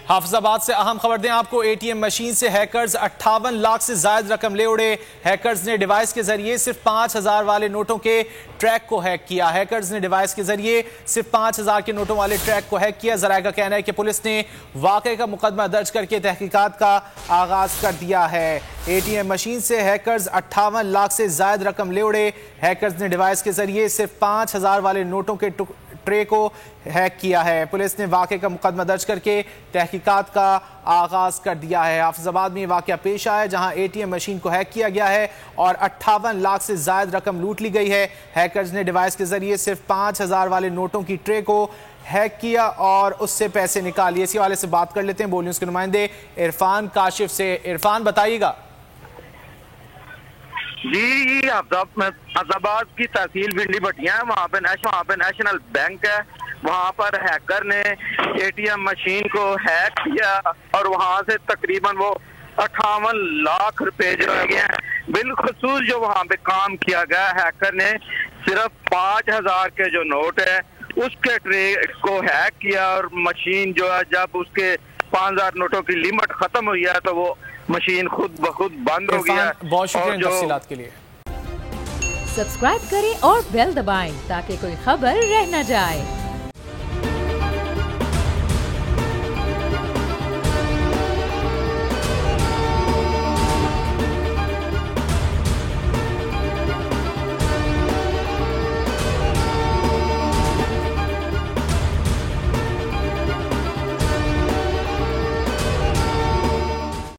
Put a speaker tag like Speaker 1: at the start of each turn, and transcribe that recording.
Speaker 1: हाफिजाबाद से अहम खबर दें आपको। एटीएम मशीन से हैकर्स 58 लाख से ज्यादा रकम ले उड़े। हैकर्स ने डिवाइस के जरिए सिर्फ 5000 वाले नोटों के ट्रैक को हैक किया। हैकर्स ने डिवाइस के जरिए सिर्फ 5000 के नोटों वाले ट्रैक को हैक किया। जराये का कहना है कि पुलिस ने वाकये का मुकदमा दर्ज करके तहकीकात का आगाज कर दिया है। एटीएम मशीन से हैकर्स 58 लाख से ज्यादा रकम ले उड़े। हैकर्स ने डिवाइस के जरिए सिर्फ 5000 वाले नोटों के ट्रे को हैक किया है। पुलिस ने वाकये का मुकदमा दर्ज करके तहकीकात का आगाज कर दिया है। हाफिजाबाद में वाकया पेश आया जहां एटीएम मशीन को हैक किया गया है और 58 लाख से ज्यादा रकम लूट ली गई है। हैकर्स ने डिवाइस के जरिए सिर्फ 5000 वाले नोटों की ट्रे को हैक किया और उससे पैसे निकाल लिए। इसी वाले से बात कर लेते हैं बोल न्यूज के नुमाइंदे इरफान काशिफ से। इरफान, बताइएगा।
Speaker 2: जी, अब्दाबाद की तहसील भिंडी भटिया है, वहाँ पे नेशनल बैंक है। वहाँ पर हैकर ने एटीएम मशीन को हैक किया और वहाँ से तकरीबन वो 58 लाख रुपए जो है बिलखसूस जो वहाँ पे काम किया गया। हैकर ने सिर्फ 5000 के जो नोट है उसके ट्रे को हैक किया और मशीन जो है जब उसके 5000 नोटों की लिमिट खत्म हुई है तो वो मशीन खुद ब खुद बंद हो गया।
Speaker 1: बहुत शुक्रिया तफसीलात के लिए।
Speaker 3: सब्सक्राइब करें और बेल दबाएं ताकि कोई खबर रह न जाए।